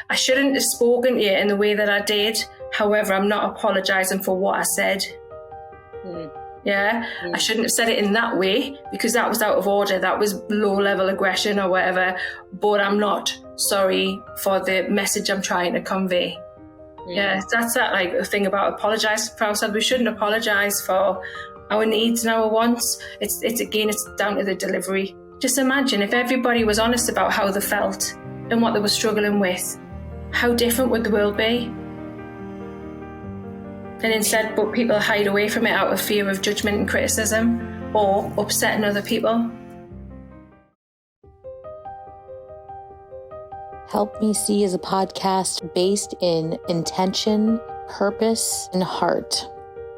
I shouldn't have spoken to you in the way that I did. However, I'm not apologizing for what I said. Yeah, I shouldn't have said it in that way because that was out of order. That was low level aggression or whatever. But I'm not sorry for the message I'm trying to convey. Yeah, that's that like the thing about apologizing for ourselves. We shouldn't apologize for our needs and our wants. It's down to the delivery. Just imagine if everybody was honest about how they felt and what they were struggling with, how different would the world be? And instead, but people hide away from it out of fear of judgment and criticism or upsetting other people. Help Me See is a podcast based in intention, purpose, and heart.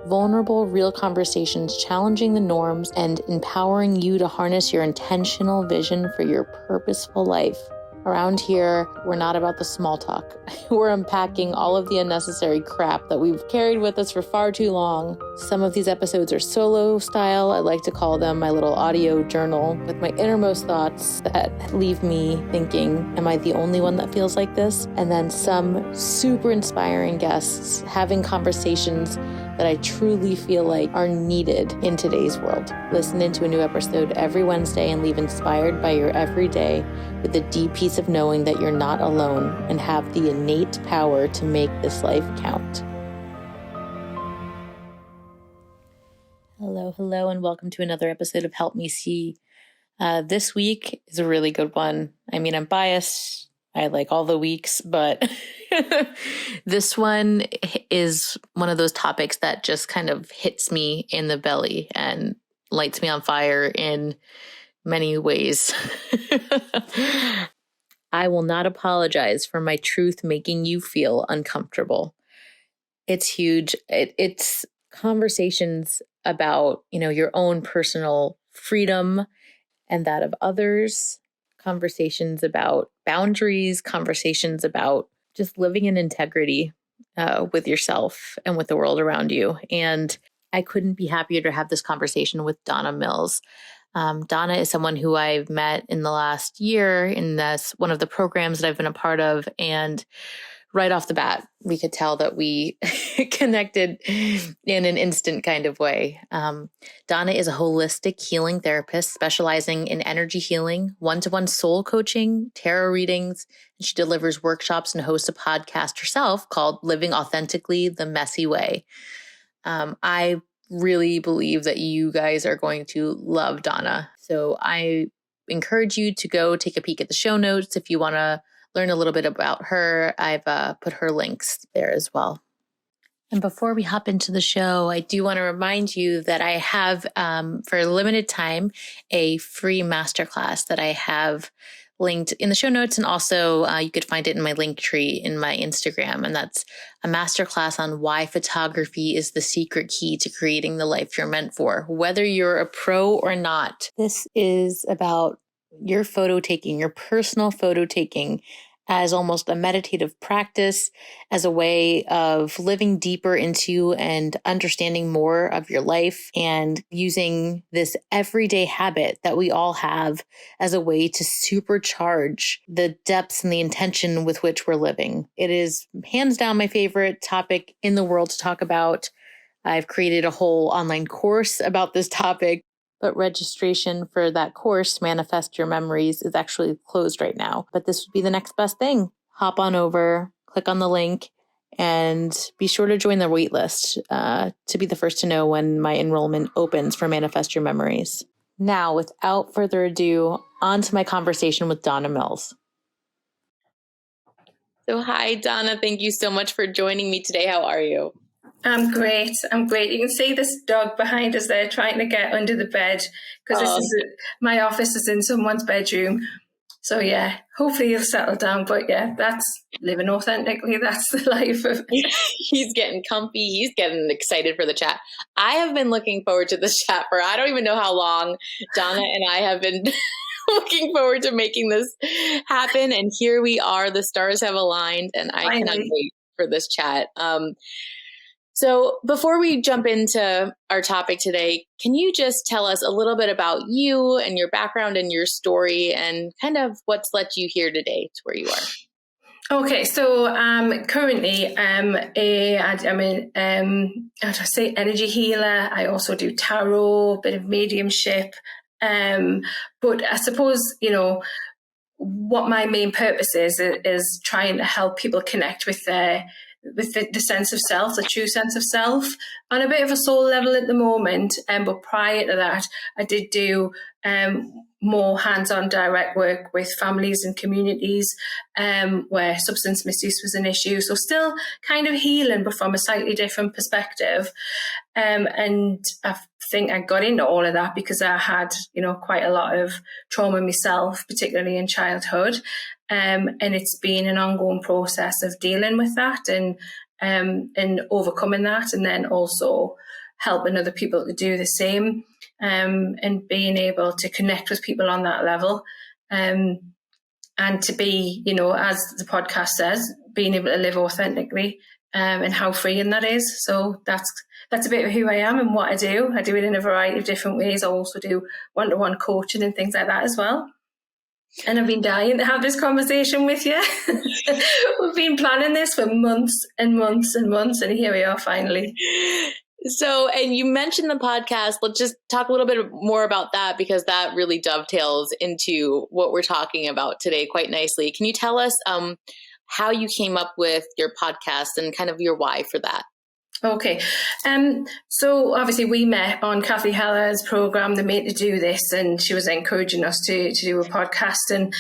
Vulnerable, real conversations challenging the norms and empowering you to harness your intentional vision for your purposeful life. Around here, we're not about the small talk. We're unpacking all of the unnecessary crap that we've carried with us for far too long. Some of these episodes are solo style. I like to call them my little audio journal with my innermost thoughts that leave me thinking, am I the only one that feels like this? And then some super inspiring guests having conversations that I truly feel like are needed in today's world. Listen into a new episode every Wednesday and leave inspired by your everyday with the deep peace of knowing that you're not alone and have the innate power to make this life count. Hello, and welcome to another episode of Help Me See. This week is a really good one. I mean, I'm biased. I like all the weeks, but this one is one of those topics that just kind of hits me in the belly and lights me on fire in many ways. I will not apologize for my truth making you feel uncomfortable. It's huge. It's conversations about, your own personal freedom and that of others, conversations about boundaries, conversations about just living in integrity with yourself and with the world around you. And I couldn't be happier to have this conversation with Donna Mills. Donna is someone who I've met in the last year in one of the programs that I've been a part of. And right off the bat, we could tell that we connected in an instant kind of way. Donna is a holistic healing therapist specializing in energy healing, one-to-one soul coaching, tarot readings, and she delivers workshops and hosts a podcast herself called Living Authentically the Messy Way. I really believe that you guys are going to love Donna. So I encourage you to go take a peek at the show notes if you want to learn a little bit about her. I've put her links there as well. And before we hop into the show, I do want to remind you that I have, for a limited time, a free masterclass that I have linked in the show notes. And also you could find it in my link tree in my Instagram. And that's a masterclass on why photography is the secret key to creating the life you're meant for, whether you're a pro or not. This is about your photo taking, your personal photo taking as almost a meditative practice, as a way of living deeper into and understanding more of your life and using this everyday habit that we all have as a way to supercharge the depths and the intention with which we're living. It is hands down my favorite topic in the world to talk about. I've created a whole online course about this topic. But registration for that course, Manifest Your Memories, is actually closed right now. But this would be the next best thing. Hop on over, click on the link, and be sure to join the wait list to be the first to know when my enrollment opens for Manifest Your Memories. Now, without further ado, on to my conversation with Donna Mills. So hi, Donna. Thank you so much for joining me today. How are you? I'm great. You can see this dog behind us there trying to get under the bed because my office is in someone's bedroom. So yeah, hopefully he'll settle down. But yeah, that's living authentically. That's the life of He's getting comfy. He's getting excited for the chat. I have been looking forward to this chat for I don't even know how long. Donna and I have been looking forward to making this happen. And here we are. The stars have aligned and I cannot wait for this chat. So before we jump into our topic today, can you just tell us a little bit about you and your background and your story and kind of what's led you here today to where you are? Okay, so currently I'm how do I say, energy healer. I also do tarot, bit of mediumship. But I suppose, what my main purpose is trying to help people connect with the sense of self, the true sense of self, on a bit of a soul level at the moment. But prior to that, I did do more hands-on direct work with families and communities where substance misuse was an issue. So still kind of healing, but from a slightly different perspective. And I think I got into all of that because I had, quite a lot of trauma myself, particularly in childhood. And it's been an ongoing process of dealing with that and overcoming that, and then also helping other people to do the same, and being able to connect with people on that level, and to be, as the podcast says, being able to live authentically, and how freeing that is. So that's a bit of who I am and what I do. I do it in a variety of different ways. I also do one-to-one coaching and things like that as well. And I've been dying to have this conversation with you. We've been planning this for months and months and months, and here we are finally. So, and you mentioned the podcast. Let's just talk a little bit more about that, because that really dovetails into what we're talking about today quite nicely. Can you tell us how you came up with your podcast and kind of your why for that? Okay. So obviously we met on Kathy Heller's program, The Made to Do This, and she was encouraging us to do a podcast. And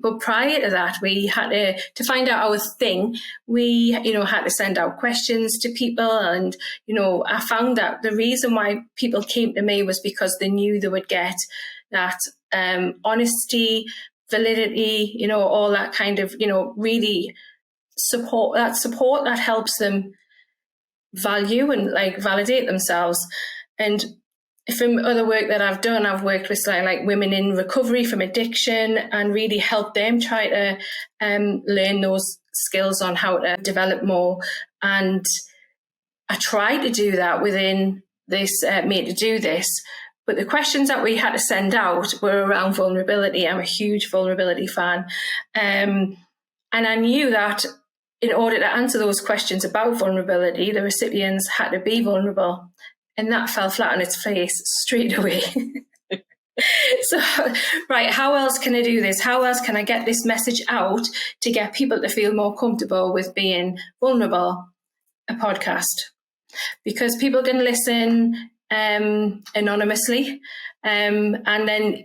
but prior to that, we had to find out our thing. We, had to send out questions to people. And, I found that the reason why people came to me was because they knew they would get that honesty, validity, all that kind of, really support that helps them value and validate themselves. And from other work that I've done, I've worked with like women in recovery from addiction and really help them try to learn those skills on how to develop more. And I tried to do that within this Made to Do This, but the questions that we had to send out were around vulnerability. I'm a huge vulnerability fan, and I knew that in order to answer those questions about vulnerability, the recipients had to be vulnerable. And that fell flat on its face straight away. So, right, how else can I do this? How else can I get this message out to get people to feel more comfortable with being vulnerable? A podcast. Because people can listen anonymously. And then,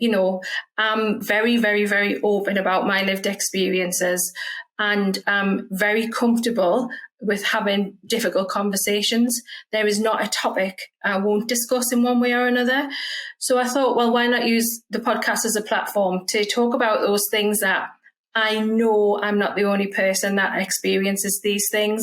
I'm very, very, very open about my lived experiences. And I'm very comfortable with having difficult conversations. There is not a topic I won't discuss in one way or another. So I thought, well, why not use the podcast as a platform to talk about those things that I know I'm not the only person that experiences these things.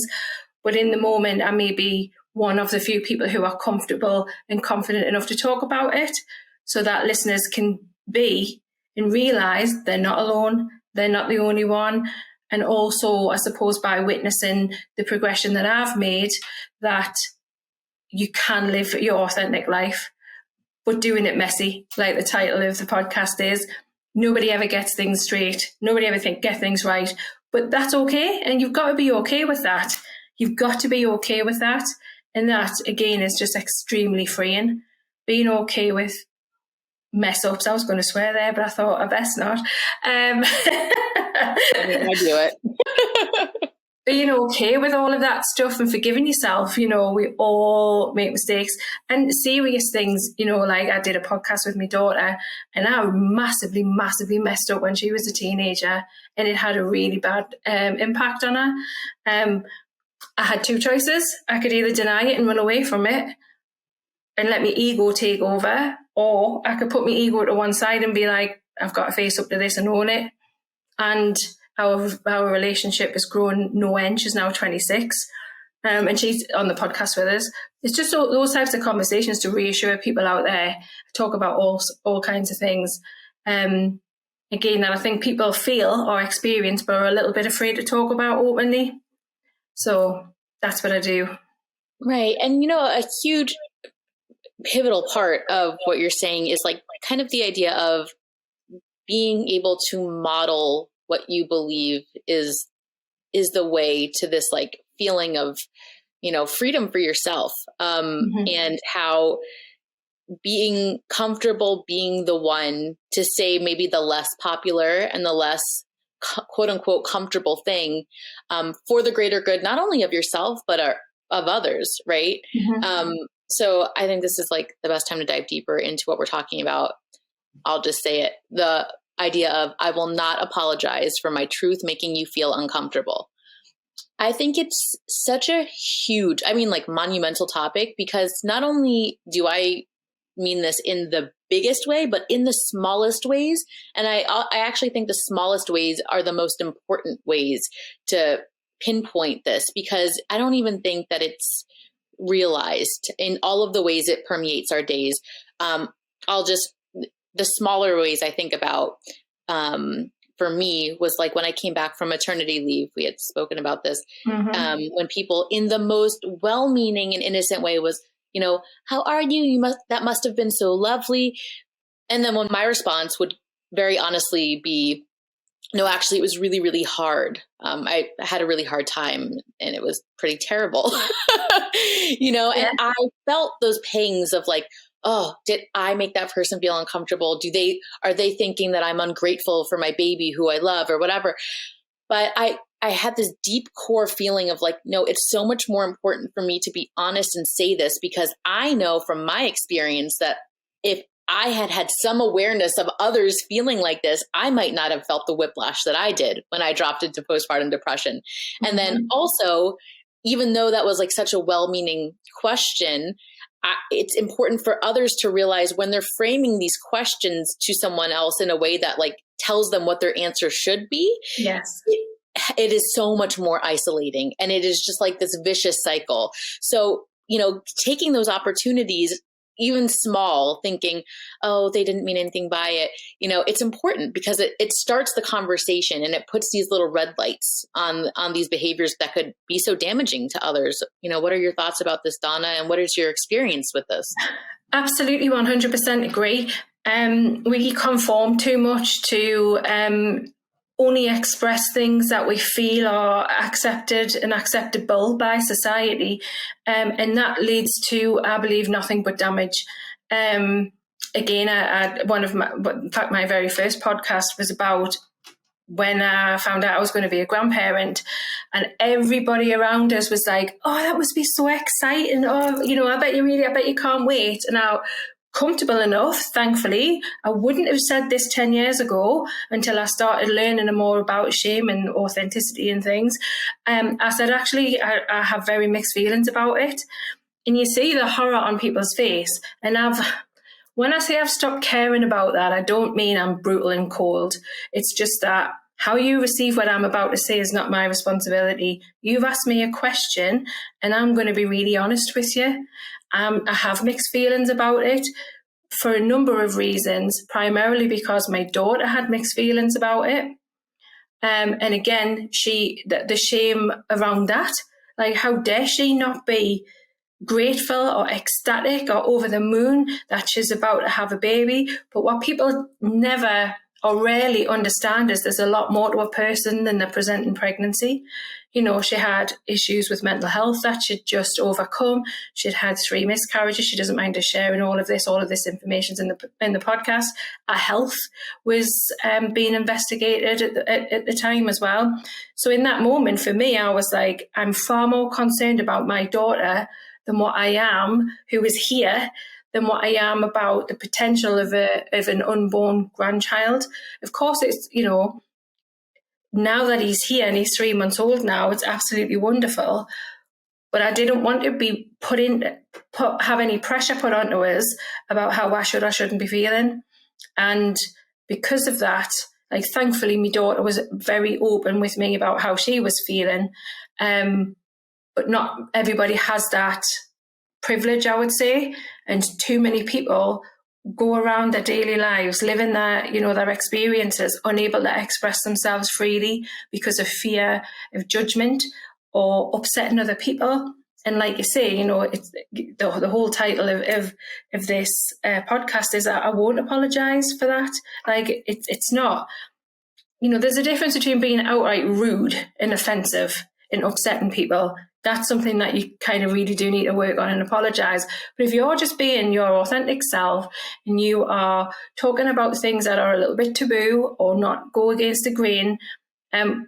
But in the moment, I may be one of the few people who are comfortable and confident enough to talk about it, so that listeners can be and realize they're not alone. They're not the only one. And also, I suppose, by witnessing the progression that I've made, that you can live your authentic life, but doing it messy, like the title of the podcast is. Nobody ever gets things straight. Nobody ever get things right. But that's okay. And you've got to be okay with that. You've got to be okay with that. And that, again, is just extremely freeing. Being okay with mess ups. I was going to swear there, but I thought I best not. I do it. Being okay with all of that stuff and forgiving yourself. We all make mistakes and serious things. Like I did a podcast with my daughter, and I massively, massively messed up when she was a teenager, and it had a really bad impact on her. I had two choices. I could either deny it and run away from it and let my ego take over, or I could put my ego to one side and be like, I've got to face up to this and own it. And our relationship has grown no end. She's now 26, and she's on the podcast with us. It's just those types of conversations to reassure people out there, talk about all kinds of things. Again, that I think people feel or experience, but are a little bit afraid to talk about openly. So that's what I do. Right. And, a huge pivotal part of what you're saying is like kind of the idea of being able to model what you believe is is the way to this like feeling of, freedom for yourself. And how being comfortable being the one to say maybe the less popular and the less quote unquote comfortable thing, for the greater good, not only of yourself, but of others. Right. So I think this is like the best time to dive deeper into what we're talking about. I'll just say it. The idea of, I will not apologize for my truth making you feel uncomfortable. I think it's such a huge, like monumental topic, because not only do I mean this in the biggest way, but in the smallest ways. And I actually think the smallest ways are the most important ways to pinpoint this, because I don't even think that it's realized in all of the ways it permeates our days. The smaller ways I think about, for me, was like when I came back from maternity leave. We had spoken about this, when people in the most well-meaning and innocent way was, how are you? That must have been so lovely. And then when my response would very honestly be, no, actually, it was really, really hard. I had a really hard time and it was pretty terrible, and I felt those pangs of like, oh, did I make that person feel uncomfortable? Are they thinking that I'm ungrateful for my baby who I love or whatever? But I had this deep core feeling of like, no, it's so much more important for me to be honest and say this, because I know from my experience that if I had some awareness of others feeling like this, I might not have felt the whiplash that I did when I dropped into postpartum depression. And then also, even though that was like such a well-meaning question, it's important for others to realize when they're framing these questions to someone else in a way that like tells them what their answer should be. Yes. It is so much more isolating, and it is just like this vicious cycle. So, taking those opportunities, even small, thinking, oh, they didn't mean anything by it. It's important because it starts the conversation and it puts these little red lights on these behaviors that could be so damaging to others. What are your thoughts about this, Donna? And what is your experience with this? Absolutely, 100% agree. We conform too much to only express things that we feel are accepted and acceptable by society. And that leads to, I believe, nothing but damage. Again, my very first podcast was about when I found out I was going to be a grandparent, and everybody around us was like, oh, that must be so exciting. Oh, I bet you can't wait. And now, comfortable enough, thankfully, I wouldn't have said this 10 years ago until I started learning more about shame and authenticity and things. I said, actually, I have very mixed feelings about it. And you see the horror on people's face. And when I say I've stopped caring about that, I don't mean I'm brutal and cold. It's just that how you receive what I'm about to say is not my responsibility. You've asked me a question and I'm going to be really honest with you. I have mixed feelings about it for a number of reasons, primarily because my daughter had mixed feelings about it. And again, the shame around that, like how dare she not be grateful or ecstatic or over the moon that she's about to have a baby. But what people never or rarely understand is there's a lot more to a person than the presenting pregnancy. She had issues with mental health that she'd just overcome. She'd had 3 miscarriages. She doesn't mind us sharing all of this information in the podcast. Her health was being investigated at the time as well. So in that moment, for me, I was like, I'm far more concerned about my daughter than what I am, who is here, than what I am about the potential of an unborn grandchild. Of course, it's, now that he's here and he's 3 months old now, it's absolutely wonderful. But I didn't want to be have any pressure put onto us about how I should or shouldn't be feeling. And because of that, like, thankfully, my daughter was very open with me about how she was feeling. But not everybody has that privilege, I would say. And too many people go around their daily lives, living their experiences, unable to express themselves freely because of fear of judgment or upsetting other people. And like you say, it's the whole title of this podcast is I won't apologize for that. Like, it's not. there's a difference between being outright rude and offensive and upsetting people. That's something that you kind of really do need to work on and apologize. But if you're just being your authentic self and you are talking about things that are a little bit taboo or not go against the grain,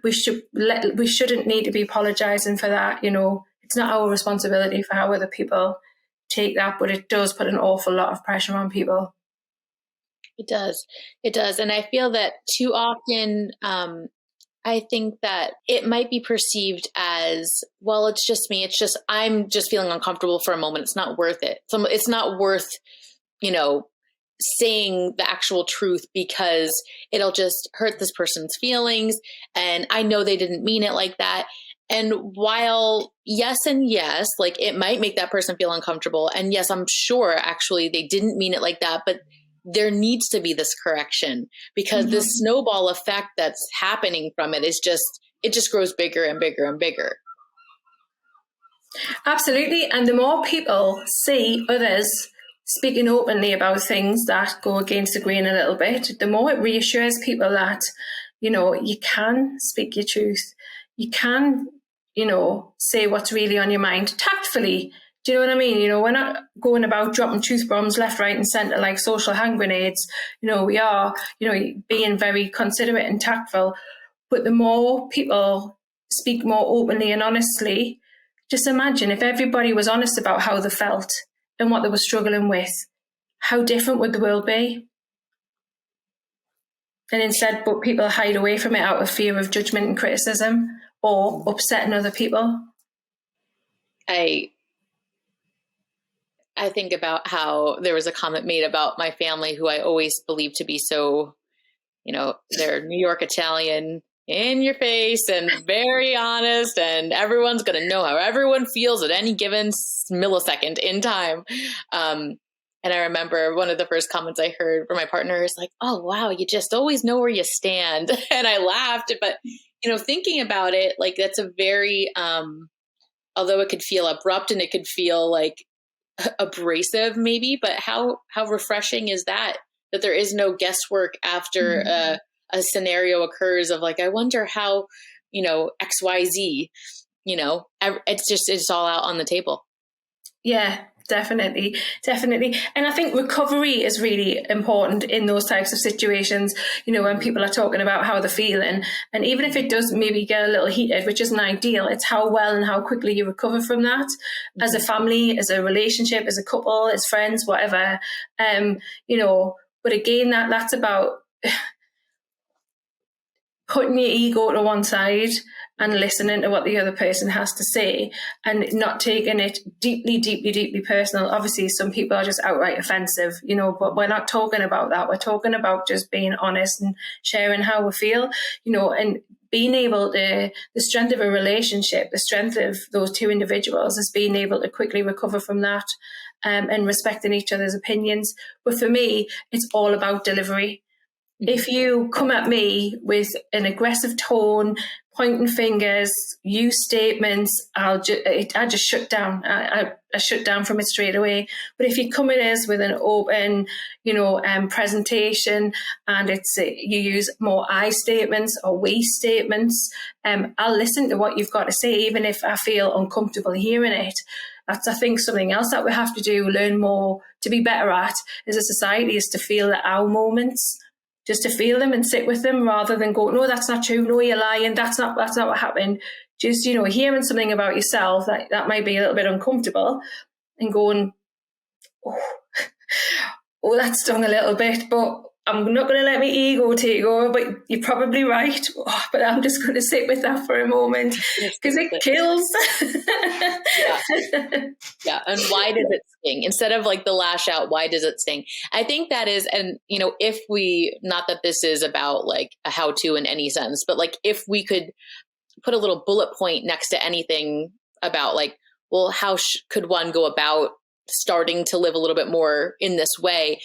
we shouldn't need to be apologizing for that. It's not our responsibility for how other people take that, but it does put an awful lot of pressure on people. It does. And I feel that too often, I think that it might be perceived as, well, it's just me. I'm just feeling uncomfortable for a moment. It's not worth it. So it's not worth, saying the actual truth because it'll just hurt this person's feelings. And I know they didn't mean it like that. And while yes, like it might make that person feel uncomfortable. And yes, I'm sure actually they didn't mean it like that, but there needs to be this correction because this snowball effect that's happening from it just grows bigger and bigger and bigger. Absolutely. And the more people see others speaking openly about things that go against the grain a little bit, the more it reassures people that, you can speak your truth. You can, say what's really on your mind tactfully. Do you know what I mean? We're not going about dropping truth bombs left, right, and centre like social hand grenades. We are, being very considerate and tactful. But the more people speak more openly and honestly, just imagine if everybody was honest about how they felt and what they were struggling with, how different would the world be? And instead, but people hide away from it out of fear of judgment and criticism or upsetting other people. I think about how there was a comment made about my family who I always believed to be so, they're New York Italian, in your face and very honest, and everyone's going to know how everyone feels at any given millisecond in time. And I remember one of the first comments I heard from my partner is like, "Oh, wow, you just always know where you stand." And I laughed, but, thinking about it, like that's a very, although it could feel abrupt and it could feel like abrasive maybe, but how refreshing is that there is no guesswork after a scenario occurs of like, I wonder how, XYZ, it's all out on the table. Yeah, definitely. And I think recovery is really important in those types of situations, when people are talking about how they're feeling. And even if it does maybe get a little heated, which isn't ideal, it's how well and how quickly you recover from that as a family, as a relationship, as a couple, as friends, whatever. But again, that's about putting your ego to one side and listening to what the other person has to say and not taking it deeply, deeply, deeply personal. Obviously, some people are just outright offensive, but we're not talking about that. We're talking about just being honest and sharing how we feel, and being able to, the strength of a relationship, the strength of those two individuals is being able to quickly recover from that and respecting each other's opinions. But for me, it's all about delivery. If you come at me with an aggressive tone, pointing fingers, use statements, I just shut down. I shut down from it straight away. But if you come at us with an open, presentation, and you use more I statements or we statements, I'll listen to what you've got to say, even if I feel uncomfortable hearing it. That's, I think, something else that we have to do, learn more to be better at as a society, is to feel the ow moments. Just to feel them and sit with them rather than go, no, that's not true. No, you're lying. That's not what happened. Just, hearing something about yourself that might be a little bit uncomfortable and going, oh, that stung a little bit, but I'm not going to let my ego take over, but you're probably right. Oh, but I'm just going to sit with that for a moment because it kills. Yeah. And why does it sting? Instead of like the lash out, why does it sting? I think that is, and if we, not that this is about like a how-to in any sense, but like if we could put a little bullet point next to anything about like, well, how could one go about starting to live a little bit more in this way?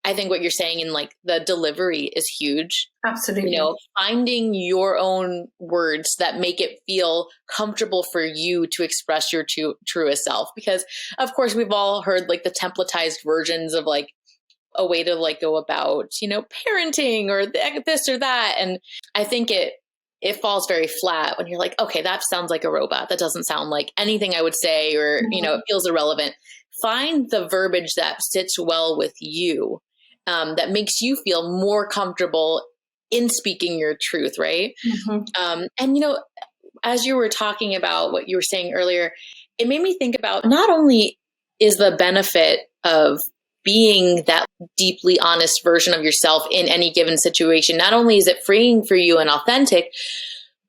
I think what you're saying in like the delivery is huge. Absolutely. Finding your own words that make it feel comfortable for you to express your truest self. Because of course we've all heard like the templatized versions of like a way to like go about, parenting or this or that. And I think it falls very flat when you're like, okay, that sounds like a robot. That doesn't sound like anything I would say, or, it feels irrelevant. Find the verbiage that sits well with you, that makes you feel more comfortable in speaking your truth. Right. And, as you were talking about what you were saying earlier, it made me think about not only is the benefit of being that deeply honest version of yourself in any given situation, not only is it freeing for you and authentic,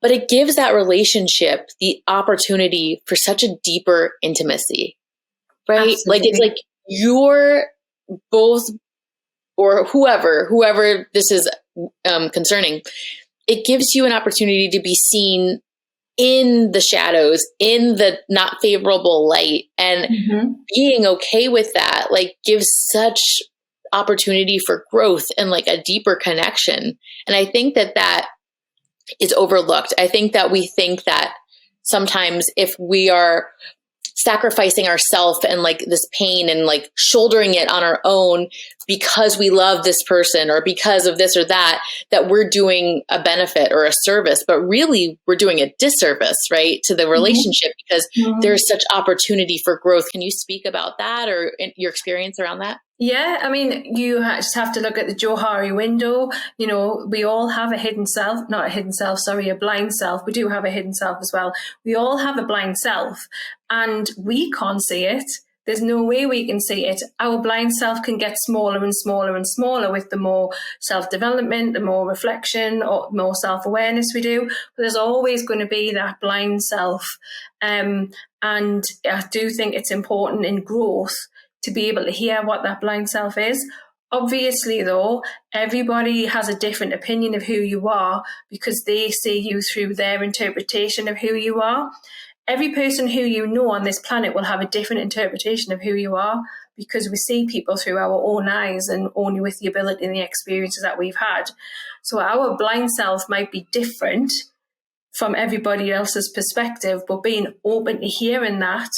but it gives that relationship the opportunity for such a deeper intimacy, right? Absolutely. Like, it's like you're both, or whoever this is concerning, it gives you an opportunity to be seen in the shadows, in the not favorable light, and being okay with that, like, gives such opportunity for growth and like a deeper connection. And I think that is overlooked. I think that we think that sometimes if we are sacrificing ourselves and like this pain and like shouldering it on our own because we love this person or because of this or that we're doing a benefit or a service, but really we're doing a disservice, right, to the relationship, because there's such opportunity for growth. Can you speak about that or your experience around that? Yeah, I mean, you just have to look at the Johari window. We all have a hidden self, not a hidden self, sorry, a blind self. We do have a hidden self as well. We all have a blind self and we can't see it. There's no way we can see it. Our blind self can get smaller and smaller and smaller with the more self-development, the more reflection, or more self-awareness we do. But there's always going to be that blind self. And I do think it's important in growth to be able to hear what that blind self is. Obviously, though, everybody has a different opinion of who you are because they see you through their interpretation of who you are. Every person who you know on this planet will have a different interpretation of who you are because we see people through our own eyes and only with the ability and the experiences that we've had. So our blind self might be different from everybody else's perspective, but being open to hearing that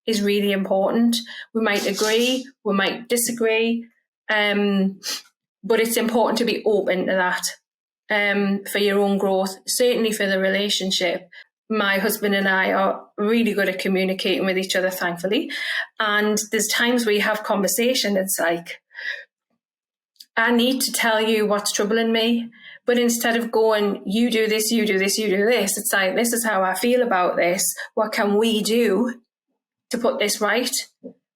is really important. We might agree, we might disagree, but it's important to be open to that for your own growth, certainly for the relationship. My husband and I are really good at communicating with each other, thankfully. And there's times we have conversation, it's like, I need to tell you what's troubling me. But instead of going, you do this, you do this, you do this, it's like, this is how I feel about this. What can we do to put this right?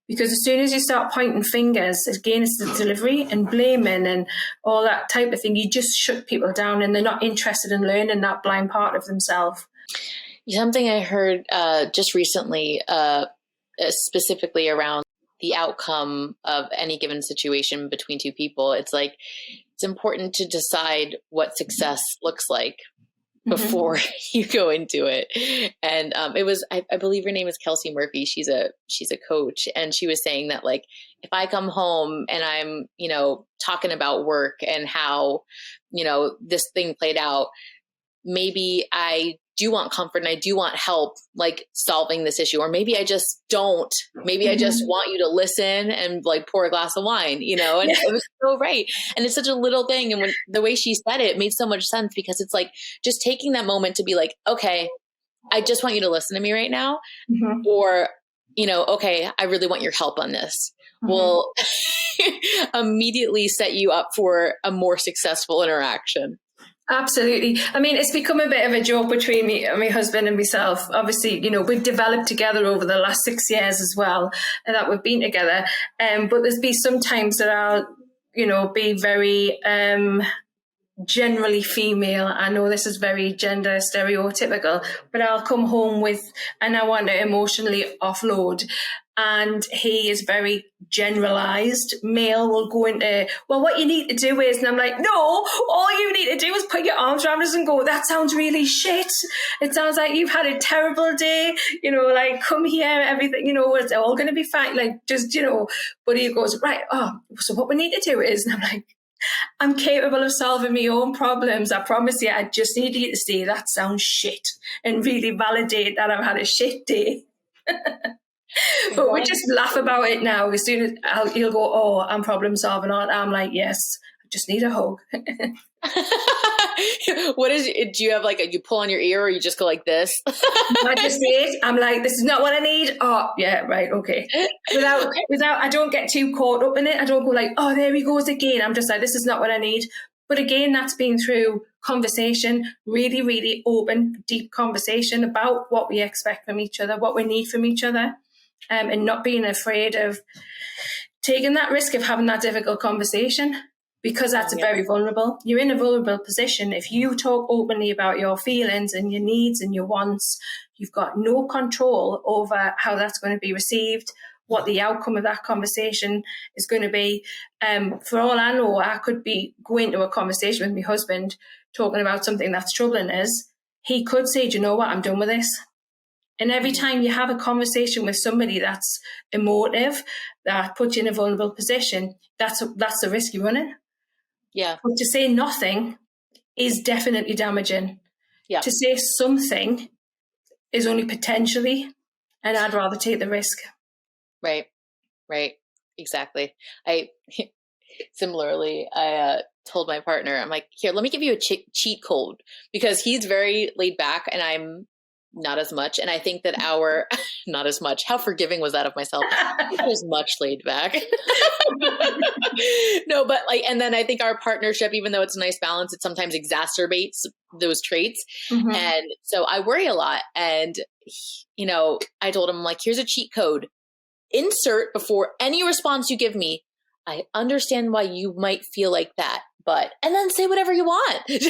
Because as soon as you start pointing fingers against the delivery and blaming and all that type of thing, you just shut people down and they're not interested in learning that blind part of themselves. Something I heard just recently, specifically around the outcome of any given situation between two people, it's like, it's important to decide what success looks like before you go into it. And it was, I believe her name is Kelsey Murphy. She's a coach. And she was saying that, like, if I come home and I'm, talking about work and how, this thing played out, maybe I do want comfort and I do want help, like, solving this issue. Or maybe I just don't. Maybe I just want you to listen and like pour a glass of wine, and it was so right. And it's such a little thing. And when the way she said it made so much sense, because it's like just taking that moment to be like, okay, I just want you to listen to me right now. Or, okay, I really want your help on this. Will immediately set you up for a more successful interaction. Absolutely. I mean, it's become a bit of a joke between me and my husband and myself. Obviously, we've developed together over the last 6 years as well, and that we've been together. But there's been some times that I'll, be very generally female. I know this is very gender stereotypical, but I'll come home and I want to emotionally offload. And he is very generalized. Male will go into, well, what you need to do is, and I'm like, no, all you need to do is put your arms around us and go, that sounds really shit. It sounds like you've had a terrible day, like, come here, everything, it's all going to be fine. Like, just, but he goes, right, so what we need to do is, and I'm like, I'm capable of solving my own problems. I promise you, I just need you to say that sounds shit and really validate that I've had a shit day. But we just laugh about it now. As soon as he'll go, oh, I'm problem solving, aren't I? I'm like, yes, I just need a hug. Do you have like you pull on your ear or you just go like this? I just say it. I'm like, this is not what I need. Oh, yeah, right, okay. Without, I don't get too caught up in it. I don't go like, oh, there he goes again. I'm just like, this is not what I need. But again, that's been through conversation, really, really open, deep conversation about what we expect from each other, what we need from each other, and not being afraid of taking that risk of having that difficult conversation, because that's very vulnerable. You're in a vulnerable position. If you talk openly about your feelings and your needs and your wants, you've got no control over how that's going to be received, what the outcome of that conversation is going to be. For all I know, I could be going to a conversation with my husband talking about something that's troubling us. He could say, do you know what, I'm done with this. And every time you have a conversation with somebody that's emotive, that puts you in a vulnerable position, that's the risk you're running. Yeah. But to say nothing is definitely damaging. Yeah. To say something is only potentially, and I'd rather take the risk. Right. Exactly. Similarly, told my partner, I'm like, here, let me give you a cheat code, because he's very laid back and I'm not as much. And I think that not as much, how forgiving was that of myself? I was much laid back. No, but and then I think our partnership, even though it's a nice balance, it sometimes exacerbates those traits. Mm-hmm. And so I worry a lot. And, I told him, here's a cheat code. Insert before any response you give me, I understand why you might feel like that, and then say whatever you want. But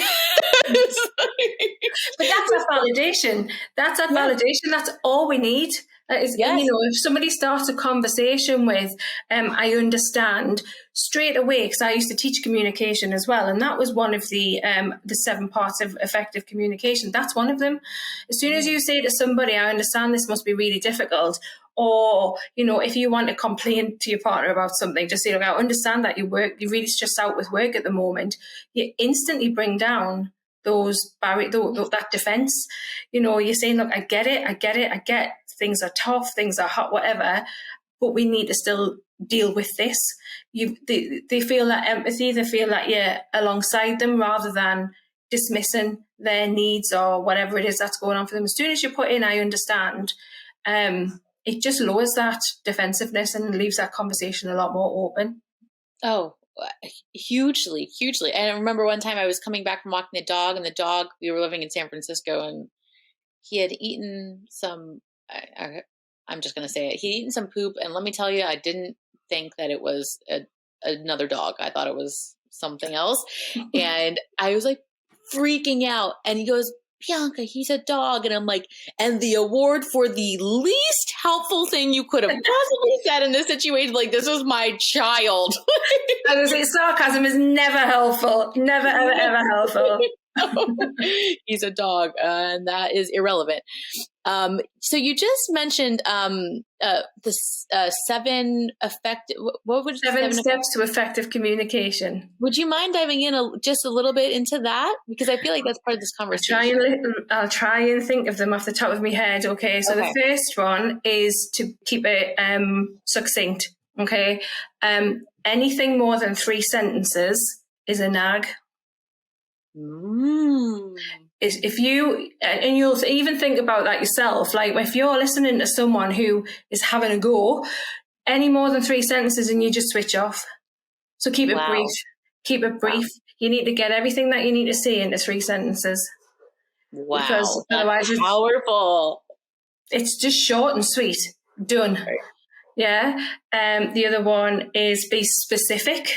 that's a validation. That's a validation. That's all we need. If somebody starts a conversation with, I understand, straight away, because I used to teach communication as well, and that was one of the 7 parts of effective communication. That's one of them. As soon as you say to somebody, I understand this must be really difficult, or, if you want to complain to your partner about something, just say, look, I understand that you're really stressed out with work at the moment. You instantly bring down that defense. You're saying, look, I get it. Things are tough, things are hot, whatever, but we need to still deal with this. They feel that empathy, they feel that you're alongside them rather than dismissing their needs or whatever it is that's going on for them. As soon as you put in, I understand, it just lowers that defensiveness and leaves that conversation a lot more open. Oh, hugely. And I remember one time I was coming back from walking the dog, and we were living in San Francisco, and he had eaten some, I'm just going to say it. He'd eaten some poop. And let me tell you, I didn't think that it was another dog. I thought it was something else. And I was freaking out. And he goes, Bianca, he's a dog. And I'm like, and the award for the least helpful thing you could have possibly said in this situation, this was my child. I was say, sarcasm is never helpful. Never, ever, ever helpful. He's a dog, and that is irrelevant. So you just mentioned the 7 effective. What would 7 steps to effective communication? Would you mind diving in just a little bit into that? Because I feel like that's part of this conversation. I'll try and think of them off the top of my head. Okay, so the first one is to keep it succinct. Okay, anything more than 3 sentences is a nag. Is if you, and you'll even think about that yourself, if you're listening to someone who is having a go, any more than 3 sentences and you just switch off. So keep it brief. You need to get everything that you need to say into 3 sentences. Wow, because otherwise it's powerful. It's just short and sweet. Done. Right. Yeah. The other one is be specific.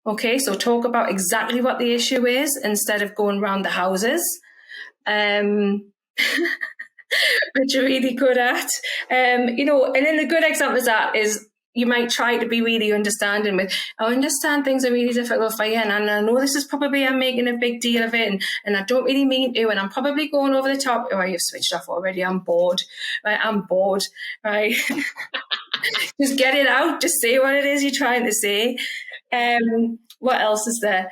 Okay, so talk about exactly what the issue is instead of going around the houses, which you're really good at. And then the good example of that is you might try to be really understanding with, I understand things are really difficult for you, and I know this is probably, I'm making a big deal of it, and I don't really mean to, and I'm probably going over the top. Oh, you've switched off already. I'm bored. Right, I'm bored. Right. Just get it out. Just say what it is you're trying to say. What else is there?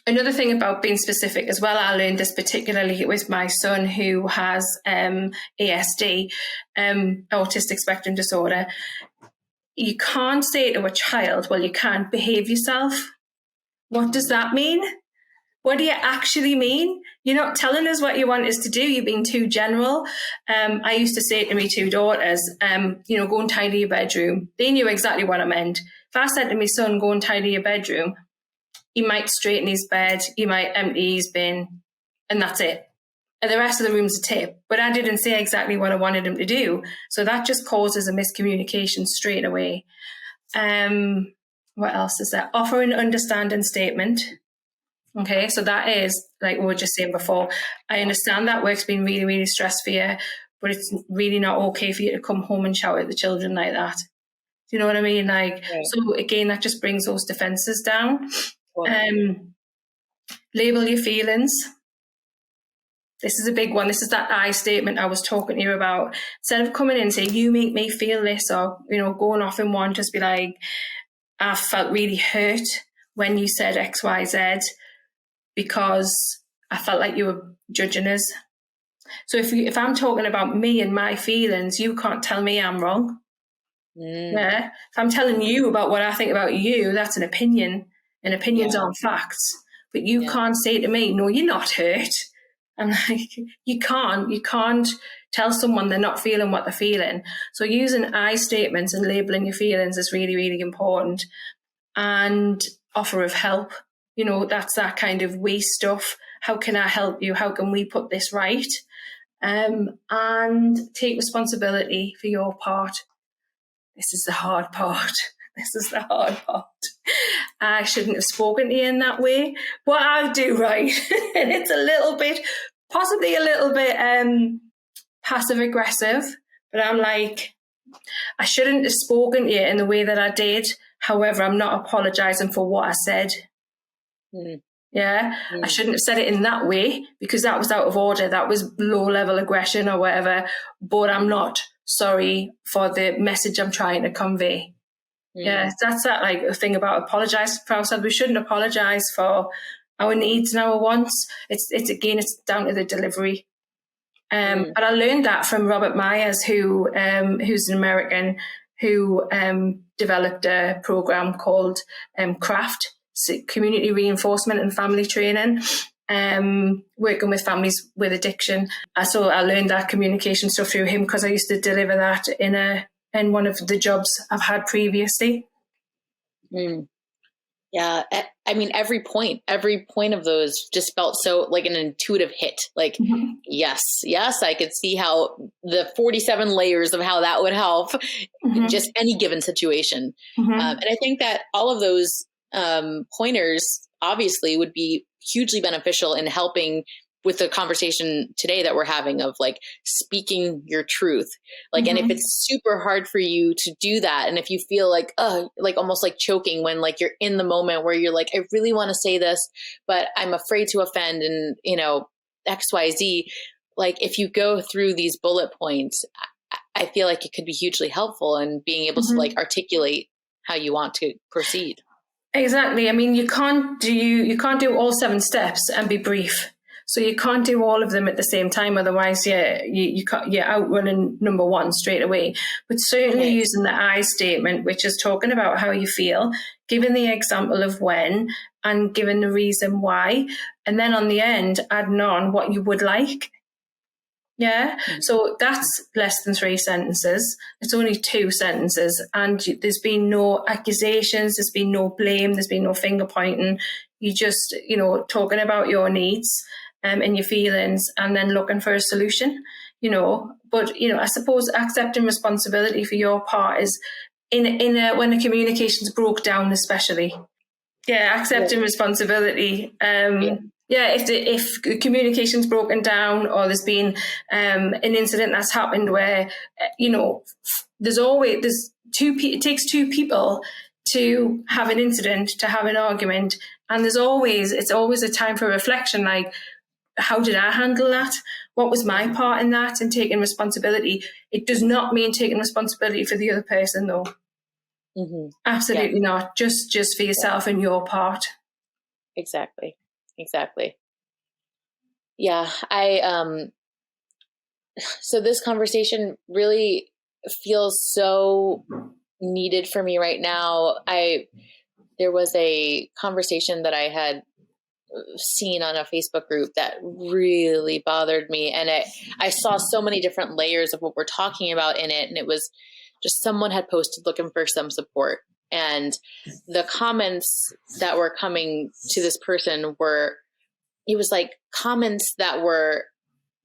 Another thing about being specific as well, I learned this particularly with my son who has ASD, autistic spectrum disorder. You can't say to a child, well, you can't behave yourself. What does that mean? What do you actually mean? You're not telling us what you want us to do. You're being too general. I used to say to my two daughters, go and tidy your bedroom. They knew exactly what I meant. If I said to my son, go and tidy your bedroom, he might straighten his bed, he might empty his bin, and that's it. And the rest of the room's a tip. But I didn't say exactly what I wanted him to do. So that just causes a miscommunication straight away. What else is there? Offer an understanding statement. Okay, so that is, like we were just saying before, I understand that work's been really, really stressful for you, but it's really not okay for you to come home and shout at the children like that. Do you know what I mean? Like, right. So again, that just brings those defenses down. Label your feelings. This is a big one. This is that I statement I was talking to you about. Instead of coming in and saying, you make me feel this, or, going off in one, just be like, I felt really hurt when you said X, Y, Z, because I felt like you were judging us. So if I'm talking about me and my feelings, you can't tell me I'm wrong. Yeah. If I'm telling you about what I think about you, that's an opinion, and opinions aren't facts. But you can't say to me, no, you're not hurt. I'm like, you can't tell someone they're not feeling what they're feeling. So using I statements and labeling your feelings is really, really important. And offer of help, that's that kind of we stuff. How can I help you? How can we put this right? And take responsibility for your part. This is the hard part. I shouldn't have spoken to you in that way. What I do, right, and it's possibly a little bit passive aggressive, but I'm like, I shouldn't have spoken to you in the way that I did. However, I'm not apologizing for what I said. I shouldn't have said it in that way because that was out of order. That was low level aggression or whatever, but I'm not sorry for the message I'm trying to convey. That's that like thing about apologizing for ourselves. We shouldn't apologize for our needs and our wants. It's down to the delivery. But I learned that from Robert Myers, who's an American, who developed a program called CRAFT, Community Reinforcement and Family Training, working with families with addiction. So I learned that communication stuff through him because I used to deliver that in one of the jobs I've had previously. Yeah. I mean, every point of those just felt so like an intuitive hit. Like, yes, I could see how the 47 layers of how that would help just any given situation. And I think that all of those pointers obviously would be hugely beneficial in helping with the conversation today that we're having of like speaking your truth. Like, and if it's super hard for you to do that, and if you feel like, like almost like choking when like you're in the moment where you're like, I really want to say this, but I'm afraid to offend and, X, Y, Z, like if you go through these bullet points, I feel like it could be hugely helpful in being able to like articulate how you want to proceed. Exactly. I mean, you can't do all 7 steps and be brief. So you can't do all of them at the same time. Otherwise, you're outrunning number 1 straight away. But certainly using the I statement, which is talking about how you feel, giving the example of when, and giving the reason why. And then on the end, adding on what you would like. Yeah. So that's less than 3 sentences. It's only 2 sentences. And there's been no accusations. There's been no blame. There's been no finger pointing. You just, talking about your needs and your feelings and then looking for a solution, But, I suppose accepting responsibility for your part is when the communications broke down, especially. Yeah, accepting responsibility. If communication's broken down or there's been an incident that's happened where, it takes 2 people to have an incident, to have an argument. And it's always a time for reflection, like, how did I handle that? What was my part in that? And taking responsibility. It does not mean taking responsibility for the other person, though. Absolutely not. Just for yourself and your part. Exactly. Exactly. Yeah. So this conversation really feels so needed for me right now. There was a conversation that I had seen on a Facebook group that really bothered me. And I saw so many different layers of what we're talking about in it. And it was just someone had posted looking for some support. And the comments that were coming to this person it was like comments that were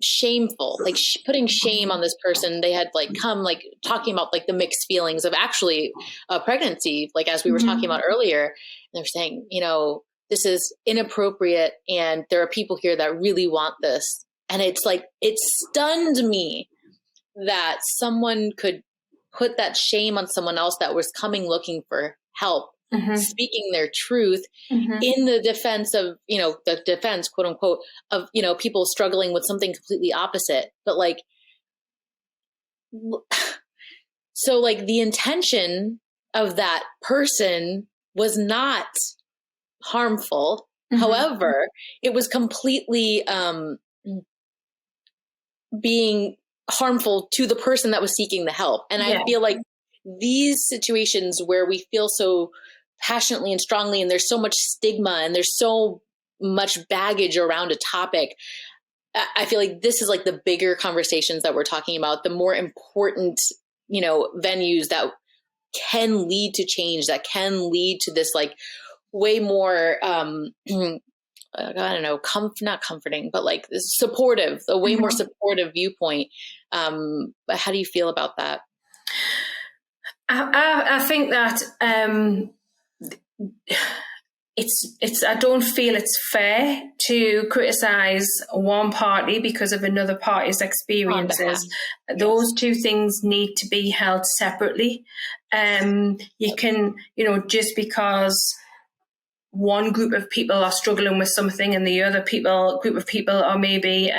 shameful, like putting shame on this person. They had like come like talking about like the mixed feelings of actually a pregnancy, like as we were talking about earlier. And they're saying, this is inappropriate and there are people here that really want this. And it's like, it stunned me that someone could put that shame on someone else that was coming looking for help, speaking their truth in the defense of, the defense, quote unquote, of, people struggling with something completely opposite. But like, so like the intention of that person was not harmful. However, it was completely being harmful to the person that was seeking the help. And I feel like these situations where we feel so passionately and strongly, and there's so much stigma and there's so much baggage around a topic, I feel like this is like the bigger conversations that we're talking about, the more important, venues that can lead to change, that can lead to this like way more, I don't know, not comforting, but like supportive, a way more supportive viewpoint. How do you feel about that? I think that I don't feel it's fair to criticize one party because of another party's experiences. Those two things need to be held separately. You can, just because one group of people are struggling with something and the other group of people are maybe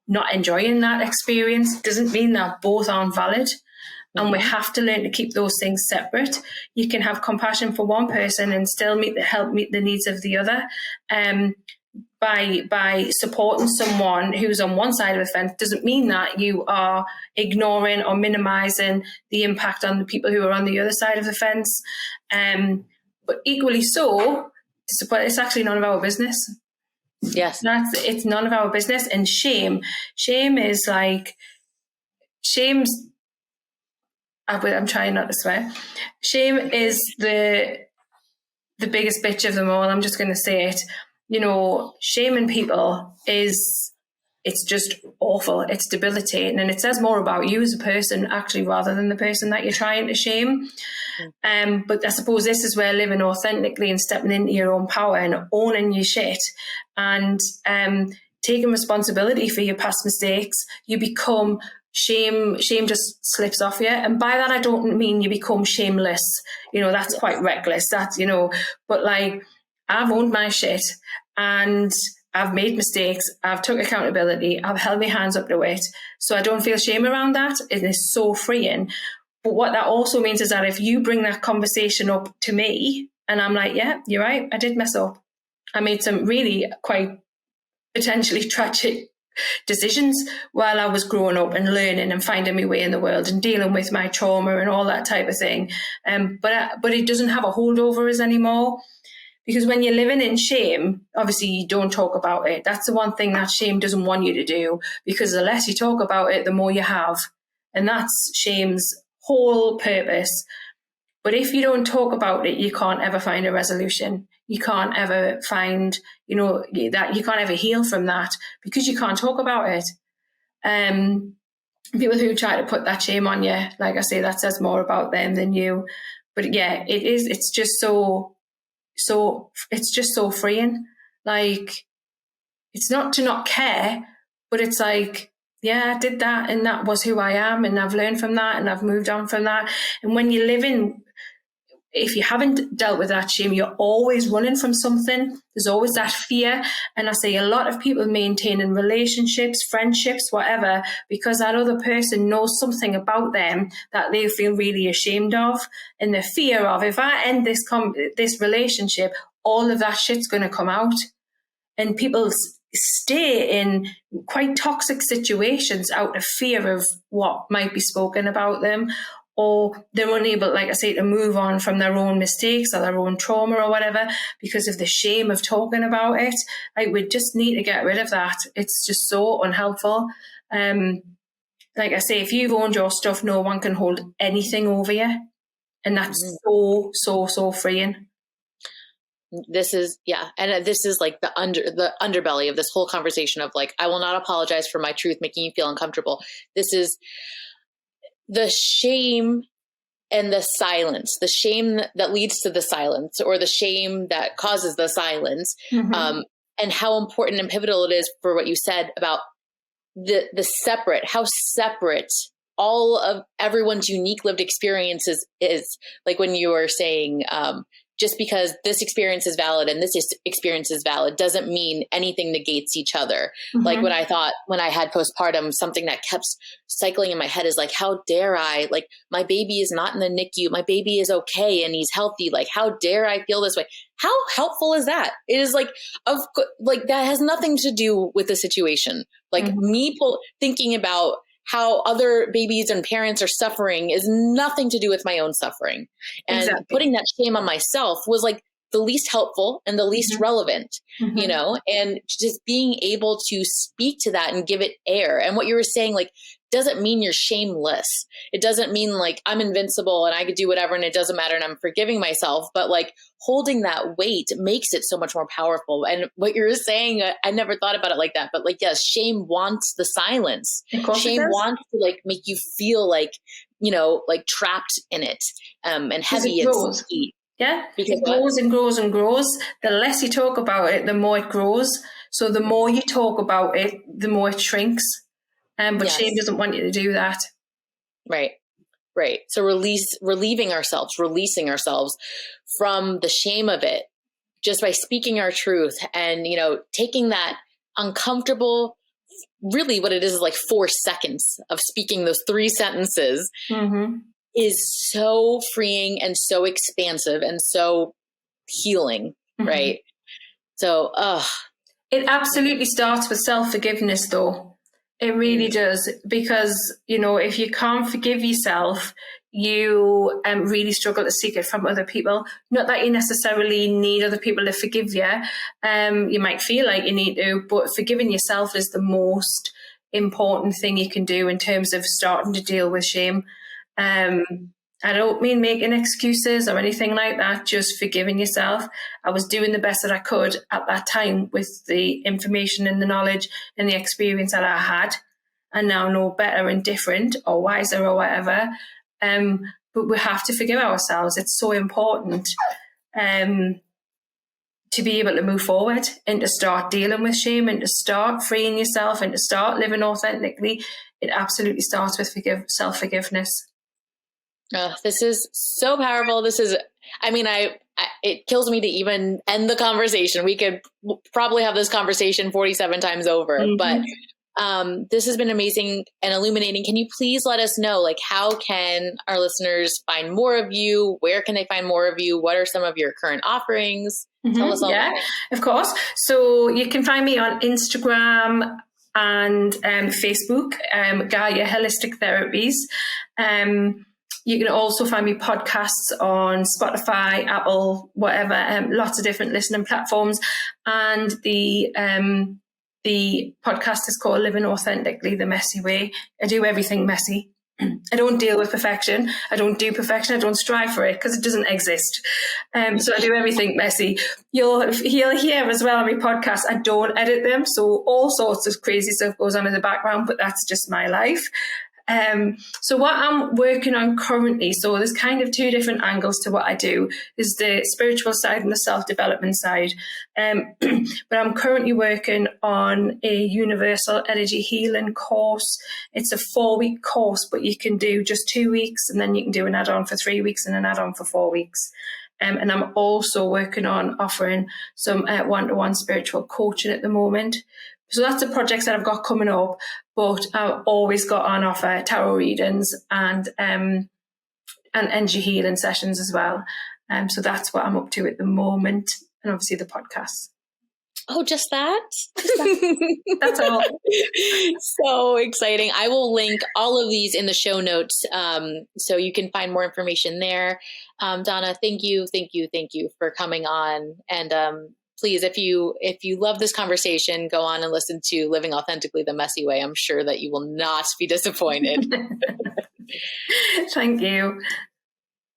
not enjoying that experience, doesn't mean that both aren't valid. And we have to learn to keep those things separate. You can have compassion for one person and still help meet the needs of the other. By supporting someone who's on one side of the fence doesn't mean that you are ignoring or minimizing the impact on the people who are on the other side of the fence. But equally so, it's actually none of our business. Yes. It's none of our business. And shame's, I'm trying not to swear. Shame is the biggest bitch of them all. I'm just going to say it. Shaming people it's just awful. It's debilitating. And it says more about you as a person, actually, rather than the person that you're trying to shame. But I suppose this is where living authentically and stepping into your own power and owning your shit and taking responsibility for your past mistakes, you become shame just slips off you. And by that, I don't mean you become shameless. That's quite reckless. That's, but like, I've owned my shit and I've made mistakes. I've took accountability. I've held my hands up to it. So I don't feel shame around that. It is so freeing. But what that also means is that if you bring that conversation up to me and I'm like, yeah, you're right, I did mess up. I made some really quite potentially tragic decisions while I was growing up and learning and finding my way in the world and dealing with my trauma and all that type of thing. But it doesn't have a hold over us anymore. Because when you're living in shame, obviously you don't talk about it. That's the one thing that shame doesn't want you to do, because the less you talk about it, the more you have. And that's shame's whole purpose. But if you don't talk about it, you can't ever find a resolution. You can't ever find, that you can't ever heal from that because you can't talk about it. People who try to put that shame on you, like I say, that says more about them than you. But yeah, it's just so freeing. Like, it's not to not care, but it's like, yeah, I did that and that was who I am and I've learned from that and I've moved on from that. And when you live in, if you haven't dealt with that shame, you're always running from something. There's always that fear. And I say a lot of people maintain in relationships, friendships, whatever, because that other person knows something about them that they feel really ashamed of. And the fear of, if I end this relationship, all of that shit's going to come out. And people stay in quite toxic situations out of fear of what might be spoken about them, or they're unable, like I say, to move on from their own mistakes or their own trauma or whatever because of the shame of talking about it. Like, we just need to get rid of that. It's just so unhelpful. Like I say, if you've owned your stuff, no one can hold anything over you. And that's so freeing. This is, and this is like the underbelly of this whole conversation of like, I will not apologize for my truth making you feel uncomfortable. This is the shame and the silence, the shame that leads to the silence, or the shame that causes the silence. And how important and pivotal it is for what you said about the separate, how separate all of everyone's unique lived experiences is. Like when you were saying, just because this experience is valid and this experience is valid doesn't mean anything negates each other. Like when I had postpartum, something that kept cycling in my head is like, how dare I, like, my baby is not in the NICU. My baby is okay and he's healthy. Like, how dare I feel this way? How helpful is that? It is like, that has nothing to do with the situation. Like me thinking about how other babies and parents are suffering is nothing to do with my own suffering. And putting that shame on myself was like the least helpful and the least relevant, you know, and just being able to speak to that and give it air. And what you were saying, like, doesn't mean you're shameless. It doesn't mean like I'm invincible and I could do whatever and it doesn't matter and I'm forgiving myself, but like holding that weight makes it so much more powerful. And what you're saying, I never thought about it like that, but like, yes, shame wants the silence. Shame wants to like make you feel like, you know, like trapped in it, and heavy and sweet. Yeah, because it grows and grows and grows. The less you talk about it, the more it grows. So the more you talk about it, the more it shrinks. But shame doesn't want you to do that. Right. So releasing ourselves from the shame of it, just by speaking our truth and, you know, taking that uncomfortable, really what it is like 4 seconds of speaking those 3 sentences is so freeing and so expansive and so healing. Right. So, it absolutely starts with self-forgiveness though. It really does, because, you know, if you can't forgive yourself, you really struggle to seek it from other people. Not that you necessarily need other people to forgive you. You might feel like you need to, but forgiving yourself is the most important thing you can do in terms of starting to deal with shame. I don't mean making excuses or anything like that, just forgiving yourself. I was doing the best that I could at that time with the information and the knowledge and the experience that I had. I now know better and different or wiser or whatever. But we have to forgive ourselves. It's so important to be able to move forward and to start dealing with shame and to start freeing yourself and to start living authentically. It absolutely starts with self-forgiveness. This is so powerful. This is, I mean, it kills me to even end the conversation. We could probably have this conversation 47 times over, but this has been amazing and illuminating. Can you please let us know, like, how can our listeners find more of you? Where can they find more of you? What are some of your current offerings? Tell us all about it. Of course. So you can find me on Instagram and Facebook, Gaia Holistic Therapies. You can also find me podcasts on Spotify, Apple, whatever, lots of different listening platforms. And the podcast is called Living Authentically, The Messy Way. I do everything messy. I don't deal with perfection. I don't do perfection. I don't strive for it because it doesn't exist. So I do everything messy. You'll hear as well on my podcast, I don't edit them. So all sorts of crazy stuff goes on in the background, but that's just my life. So what I'm working on currently, so there's kind of 2 different angles to what I do. There's the spiritual side and the self-development side. But I'm currently working on a universal energy healing course. It's a 4-week course, but you can do just 2 weeks and then you can do an add-on for 3 weeks and an add-on for 4 weeks. And I'm also working on offering some one-to-one spiritual coaching at the moment. So that's the projects that I've got coming up, but I've always got on offer tarot readings and energy healing sessions as well. So that's what I'm up to at the moment. and obviously the podcast. Oh, just that? That's all. So exciting. I will link all of these in the show notes, so you can find more information there. Donna, thank you for coming on. And please, if you love this conversation, go on and listen to Living Authentically the Messy Way. I'm sure that you will not be disappointed. Thank you.